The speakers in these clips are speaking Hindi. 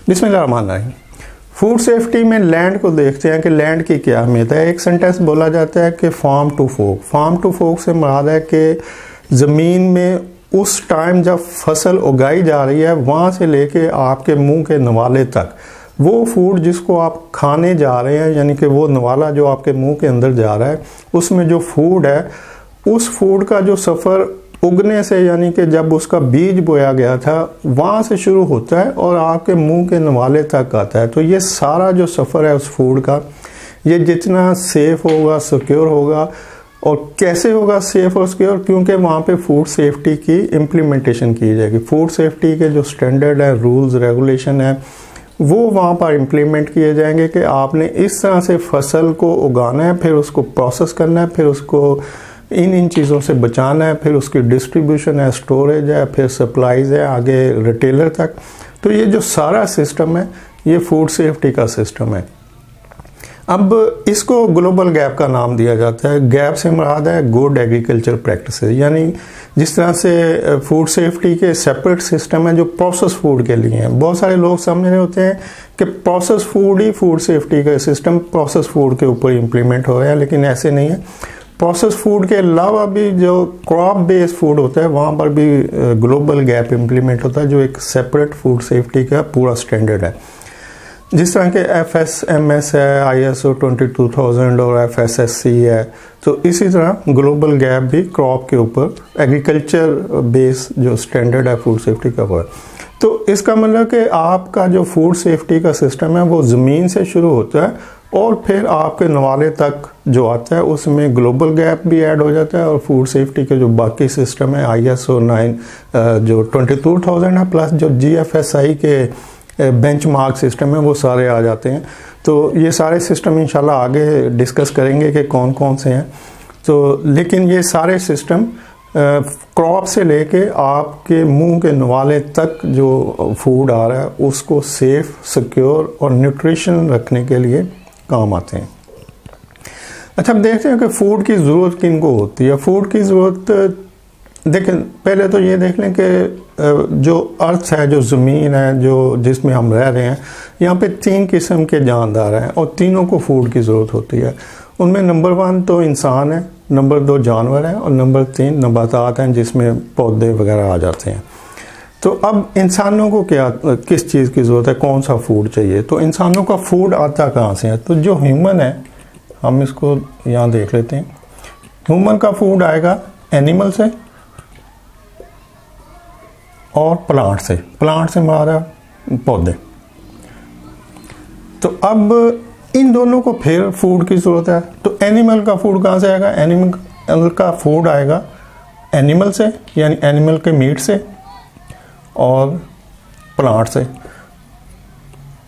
बिस्मिल्लाहिर्रहमानिर्रहीम। फूड सेफ्टी में लैंड को देखते हैं कि लैंड की क्या अहमियत है। एक सेंटेंस बोला जाता है कि farm to fork. Farm to fork से मुराद है कि ज़मीन में उस टाइम जब फसल उगाई जा रही है वहाँ से लेके आपके मुंह के नवाले तक वो फूड जिसको आप खाने जा रहे हैं, यानी कि वो नवाला जो आपके मुंह के अंदर जा रहा है, उसमें जो फूड है उस फूड का जो सफ़र उगने से, यानी कि जब उसका बीज बोया गया था वहाँ से शुरू होता है और आपके मुंह के नवाले तक आता है। तो ये सारा जो सफ़र है उस फूड का, ये जितना सेफ़ होगा, सिक्योर होगा। और कैसे होगा सेफ़ और सिक्योर? क्योंकि वहाँ पे फूड सेफ्टी की इम्प्लीमेंटेशन की जाएगी। फूड सेफ्टी के जो स्टैंडर्ड है, रूल्स रेगुलेशन है, वो वहाँ पर इम्प्लीमेंट किए जाएंगे कि आपने इस तरह से फसल को उगाना है, फिर उसको प्रोसेस करना है, फिर उसको इन चीज़ों से बचाना है, फिर उसकी डिस्ट्रीब्यूशन है, स्टोरेज है, फिर सप्लाईज है आगे रिटेलर तक। तो ये जो सारा सिस्टम है ये फूड सेफ्टी का सिस्टम है। अब इसको ग्लोबल गैप का नाम दिया जाता है। गैप से मुराद है गुड एग्रीकल्चर प्रैक्टिसेस, यानी जिस तरह से फूड सेफ्टी के सेपरेट सिस्टम है जो प्रोसेस फूड के लिए हैं। बहुत सारे लोग समझ रहे होते हैं कि प्रोसेस फूड ही फूड सेफ्टी का सिस्टम प्रोसेस फूड के ऊपर इम्प्लीमेंट हो रहा है, लेकिन ऐसे नहीं है। प्रोसेस फूड के अलावा भी जो क्रॉप बेस्ड फूड होता है वहाँ पर भी ग्लोबल गैप इम्प्लीमेंट होता है, जो एक सेपरेट फूड सेफ्टी का पूरा स्टैंडर्ड है। जिस तरह के FSMS है, ISO 22000 और FSSC है, तो इसी तरह ग्लोबल गैप भी क्रॉप के ऊपर एग्रीकल्चर बेस्ड जो स्टैंडर्ड है फूड सेफ्टी का हुआ है। तो इसका मतलब कि आपका जो फूड सेफ्टी का सिस्टम है वो ज़मीन से शुरू होता है और फिर आपके नवाले तक जो आता है उसमें ग्लोबल गैप भी ऐड हो जाता है और फूड सेफ्टी के जो बाकी सिस्टम है ISO 9 जो 22000 है प्लस जो GFSI के बेंचमार्क सिस्टम है वो सारे आ जाते हैं। तो ये सारे सिस्टम इंशाल्लाह आगे डिस्कस करेंगे कि कौन कौन से हैं। तो लेकिन ये सारे सिस्टम क्रॉप से लेके आपके मुंह के नवाले तक जो फूड आ रहा है उसको सेफ, सिक्योर और न्यूट्रिशन रखने के लिए काम आते हैं। अच्छा, अब देखते हैं कि फूड की ज़रूरत किनको होती है। फूड की ज़रूरत देखें, पहले तो ये देख लें कि जो अर्थ है, जो ज़मीन है, जो जिसमें हम रह रहे हैं, यहाँ पे 3 किस्म के जानदार हैं और तीनों को फूड की ज़रूरत होती है। उनमें नंबर 1 तो इंसान है, नंबर 2 जानवर हैं और नंबर 3 नबातात हैं जिसमें पौधे वगैरह आ जाते हैं। तो अब इंसानों को किस चीज़ की ज़रूरत है, कौन सा फूड चाहिए? तो इंसानों का फूड आता कहाँ से है? तो जो ह्यूमन है, हम इसको यहाँ देख लेते हैं। ह्यूमन का फूड आएगा एनिमल से और प्लांट से। प्लांट से हमारा पौधे। तो अब इन दोनों को फिर फूड की ज़रूरत है। तो एनिमल का फूड कहाँ से आएगा? एनिमल का फूड आएगा एनिमल से, यानी एनिमल के मीट से और प्लांट से।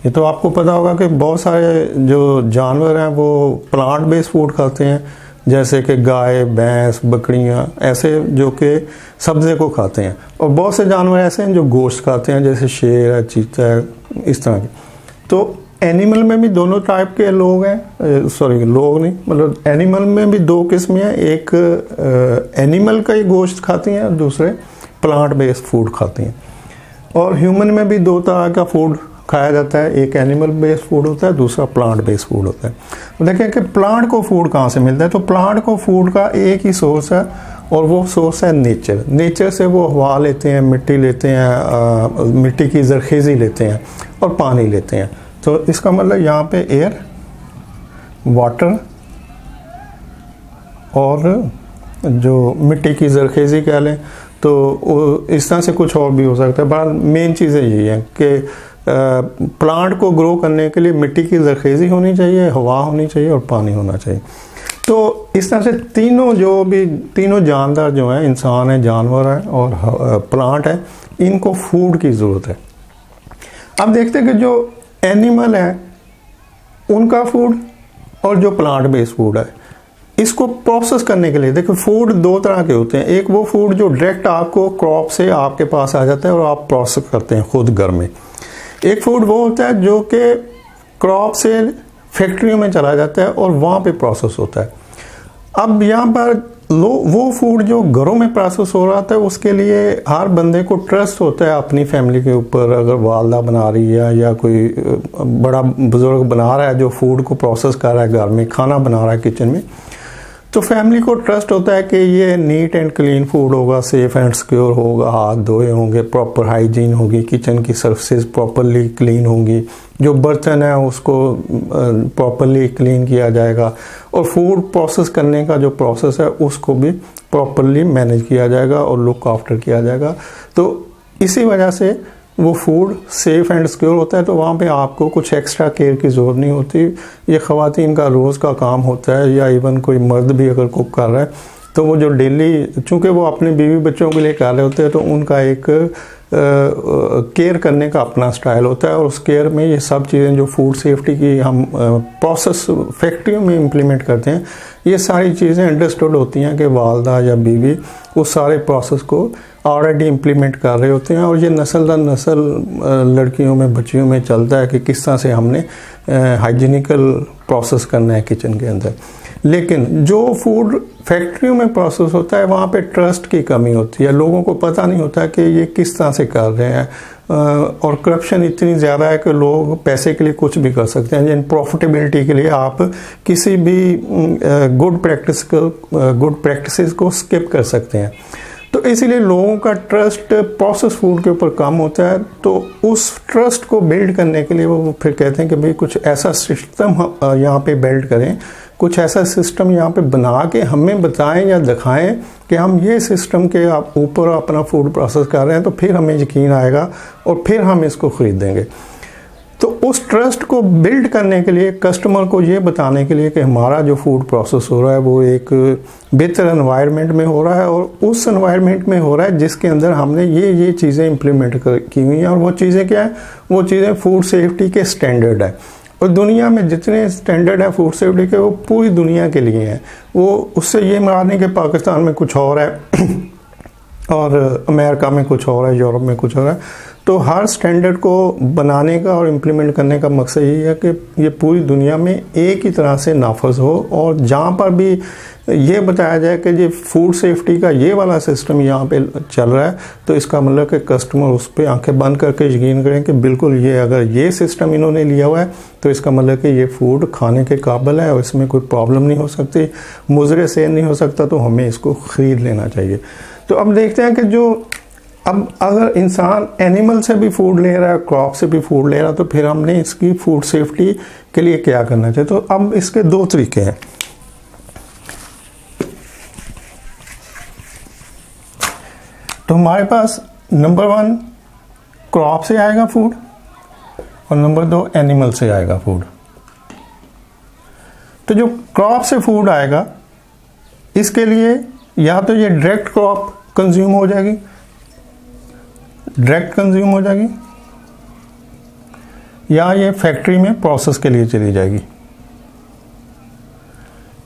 ये तो आपको पता होगा कि बहुत सारे जो जानवर हैं वो प्लांट बेस्ड फूड खाते हैं, जैसे कि गाय, भैंस, बकरियां, ऐसे जो कि सब्ज़े को खाते हैं। और बहुत से जानवर ऐसे हैं जो गोश्त खाते हैं, जैसे शेर है, चीता है, इस तरह के। तो एनिमल में भी दोनों टाइप के लोग हैं, सॉरी लोग नहीं, मतलब एनिमल में भी 2 किस्में हैं। एक एनिमल का ही गोश्त खाती हैं और दूसरे प्लांट बेस्ड फूड खाती हैं। और ह्यूमन में भी 2 तरह का फूड खाया जाता है, एक एनिमल बेस्ड फूड होता है, दूसरा प्लांट बेस्ड फूड होता है। देखें कि प्लांट को फूड कहाँ से मिलता है। तो प्लांट को फूड का एक ही सोर्स है और वो सोर्स है नेचर। नेचर से वो हवा लेते हैं, मिट्टी लेते हैं, मिट्टी की ज़रखेज़ी लेते हैं और पानी लेते हैं। तो इसका मतलब यहाँ पे एयर, वाटर और जो मिट्टी की ज़रखेज़ी कह लें, तो इस तरह से कुछ और भी हो सकता है। बहरहाल मेन चीज़ें यही हैं कि प्लांट को ग्रो करने के लिए मिट्टी की ज़रखेज़ी होनी चाहिए, हवा होनी चाहिए और पानी होना चाहिए। तो इस तरह से तीनों जानदार जो हैं, इंसान है, जानवर है और प्लांट है, इनको फूड की ज़रूरत है। अब देखते हैं कि जो एनिमल है उनका फूड और जो प्लांट बेस्ड फूड है, इसको प्रोसेस करने के लिए देखो फूड 2 तरह के होते हैं। एक वो फूड जो डायरेक्ट आपको क्रॉप से आपके पास आ जाता है और आप प्रोसेस करते हैं खुद घर में। एक फूड वो होता है जो कि क्रॉप से फैक्ट्रियों में चला जाता है और वहाँ पे प्रोसेस होता है। अब यहाँ पर वो फूड जो घरों में प्रोसेस हो रहा था उसके लिए हर बंदे को ट्रस्ट होता है अपनी फैमिली के ऊपर। अगर वालदा बना रही है या कोई बड़ा बुजुर्ग बना रहा है जो फूड को प्रोसेस कर रहा है, घर में खाना बना रहा है किचन में, तो फैमिली को ट्रस्ट होता है कि ये नीट एंड क्लीन फूड होगा, सेफ एंड सिक्योर होगा, हाथ धोए होंगे, प्रॉपर हाइजीन होगी, किचन की सर्फेस प्रॉपरली क्लीन होंगी, जो बर्तन है उसको प्रॉपरली क्लीन किया जाएगा, और फूड प्रोसेस करने का जो प्रोसेस है उसको भी प्रॉपरली मैनेज किया जाएगा और लुक आफ्टर किया जाएगा। तो इसी वजह से वो फूड सेफ़ एंड सिक्योर होता है। तो वहाँ पे आपको कुछ एक्स्ट्रा केयर की ज़रूरत नहीं होती। ये ख़वातीन का रोज़ का काम होता है, या इवन कोई मर्द भी अगर कुक कर रहा है तो वो जो डेली, चूँकि वो अपने बीवी बच्चों के लिए कर रहे होते हैं, तो उनका एक केयर करने का अपना स्टाइल होता है। और उस केयर में ये सब चीज़ें जो फूड सेफ्टी की हम प्रोसेस फैक्ट्रियों में इम्प्लीमेंट करते हैं, ये सारी चीज़ें अंडरस्टूड होती हैं कि वालदा या बीवी उस सारे प्रोसेस को ऑलरेडी इम्प्लीमेंट कर रहे होते हैं। और ये नस्ल दर नस्ल लड़कियों में, बच्चियों में चलता है कि किस तरह से हमने हाइजीनिकल प्रोसेस करना है किचन के अंदर। लेकिन जो फूड फैक्ट्रियों में प्रोसेस होता है वहाँ पे ट्रस्ट की कमी होती है। लोगों को पता नहीं होता कि ये किस तरह से कर रहे हैं, और करप्शन इतनी ज़्यादा है कि लोग पैसे के लिए कुछ भी कर सकते हैं। जिन प्रॉफिटेबिलिटी के लिए आप किसी भी गुड प्रैक्टिसेस को स्किप कर सकते हैं। तो इसीलिए लोगों का ट्रस्ट प्रोसेस फूड के ऊपर कम होता है। तो उस ट्रस्ट को बिल्ड करने के लिए वो फिर कहते हैं कि भाई कुछ ऐसा सिस्टम यहाँ पे बिल्ड करें, कुछ ऐसा सिस्टम यहाँ पे बना के हमें बताएं या दिखाएं कि हम ये सिस्टम के ऊपर अपना फूड प्रोसेस कर रहे हैं, तो फिर हमें यकीन आएगा और फिर हम इसको ख़रीदेंगे। तो उस ट्रस्ट को बिल्ड करने के लिए, कस्टमर को ये बताने के लिए कि हमारा जो फूड प्रोसेस हो रहा है वो एक बेहतर एनवायरनमेंट में हो रहा है, और उस एनवायरनमेंट में हो रहा है जिसके अंदर हमने ये चीज़ें इम्प्लीमेंट की हुई हैं। और वो चीज़ें क्या है? वो चीज़ें फूड सेफ्टी के स्टैंडर्ड है। और दुनिया में जितने स्टैंडर्ड है फूड सेफ्टी के, वो पूरी दुनिया के लिए हैं। वो उससे ये मारने के पाकिस्तान में कुछ और है और अमेरिका में कुछ और है, यूरोप में कुछ और है। तो हर स्टैंडर्ड को बनाने का और इम्प्लीमेंट करने का मकसद यही है कि ये पूरी दुनिया में एक ही तरह से नाफज हो। और जहाँ पर भी ये बताया जाए कि ये फूड सेफ्टी का ये वाला सिस्टम यहाँ पे चल रहा है, तो इसका मतलब कि कस्टमर उस पर आंखें बंद करके यकीन करें कि बिल्कुल ये, अगर ये सिस्टम इन्होंने लिया हुआ है तो इसका मतलब कि ये फूड खाने के काबिल है और इसमें कोई प्रॉब्लम नहीं हो सकती, मुजरे से नहीं हो सकता, तो हमें इसको ख़रीद लेना चाहिए। तो अब देखते हैं कि जो अब अगर इंसान एनिमल से भी फूड ले रहा है, क्रॉप से भी फूड ले रहा है, तो फिर हमने इसकी फूड सेफ्टी के लिए क्या करना चाहिए। तो अब इसके दो तरीके हैं। तो हमारे पास नंबर 1 क्रॉप से आएगा फूड और नंबर 2 एनिमल से आएगा फूड। तो जो क्रॉप से फूड आएगा इसके लिए या तो ये डायरेक्ट क्रॉप कंज्यूम हो जाएगी, या ये फैक्ट्री में प्रोसेस के लिए चली जाएगी।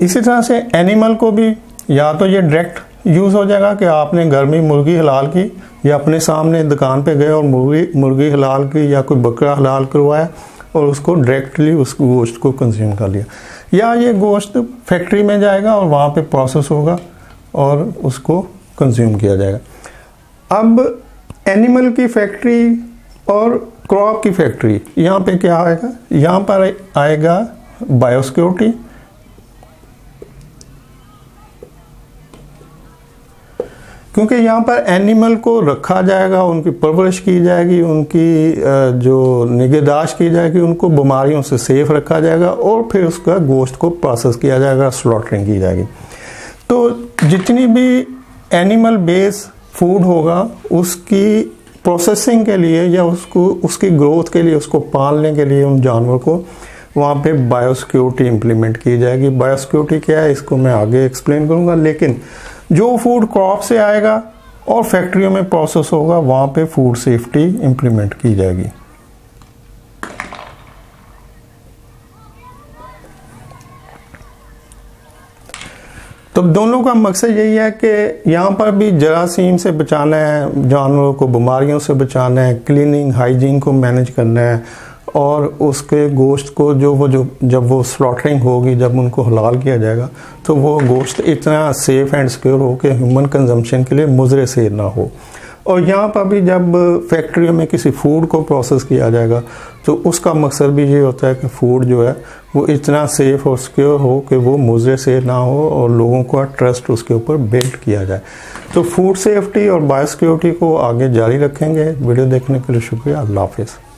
इसी तरह से एनिमल को भी या तो ये डायरेक्ट यूज़ हो जाएगा कि आपने घर में मुर्गी हलाल की, या अपने सामने दुकान पे गए और मुर्गी हलाल की या कोई बकरा हलाल करवाया और उसको डायरेक्टली उस गोश्त को कंज्यूम कर लिया, या ये गोश्त फैक्ट्री में जाएगा और वहाँ पे प्रोसेस होगा और उसको कंज्यूम किया जाएगा। अब एनिमल की फैक्ट्री और क्रॉप की फैक्ट्री, यहाँ पे क्या आएगा? यहाँ पर आएगा बायोसिक्योरिटी, क्योंकि यहाँ पर एनिमल को रखा जाएगा, उनकी परवरिश की जाएगी, उनकी जो निगहदाश्त की जाएगी, उनको बीमारियों से सेफ रखा जाएगा और फिर उसका गोश्त को प्रोसेस किया जाएगा, स्लॉटरिंग की जाएगी। तो जितनी भी एनिमल बेस फूड होगा उसकी प्रोसेसिंग के लिए या उसकी ग्रोथ के लिए, उसको पालने के लिए उन जानवर को वहाँ पे बायोसिक्योरिटी इम्प्लीमेंट की जाएगी। बायोसिक्योरिटी क्या है इसको मैं आगे एक्सप्लेन करूँगा, लेकिन जो फूड क्रॉप से आएगा और फैक्ट्रियों में प्रोसेस होगा वहाँ पे फूड सेफ्टी इम्प्लीमेंट की जाएगी। तो दोनों का मकसद यही है कि यहाँ पर भी जरासीम से बचाना है, जानवरों को बीमारियों से बचाना है, क्लीनिंग हाइजीन को मैनेज करना है, और उसके गोश्त को जो जब वो स्लॉटरिंग होगी, जब उनको हलाल किया जाएगा, तो वो गोश्त इतना सेफ़ एंड सिक्योर हो कि ह्यूमन कंजम्पशन के लिए मुज़र से ना हो। और यहाँ पर भी जब फैक्ट्रियों में किसी फूड को प्रोसेस किया जाएगा तो उसका मकसद भी ये होता है कि फ़ूड जो है वो इतना सेफ़ और सिक्योर हो कि वो मुज़र से ना हो और लोगों का ट्रस्ट उसके ऊपर बिल्ड किया जाए। तो फूड सेफ्टी और बायोसिक्योरिटी को आगे जारी रखेंगे। वीडियो देखने के लिए शुक्रिया। अल्लाह हाफ़िज़।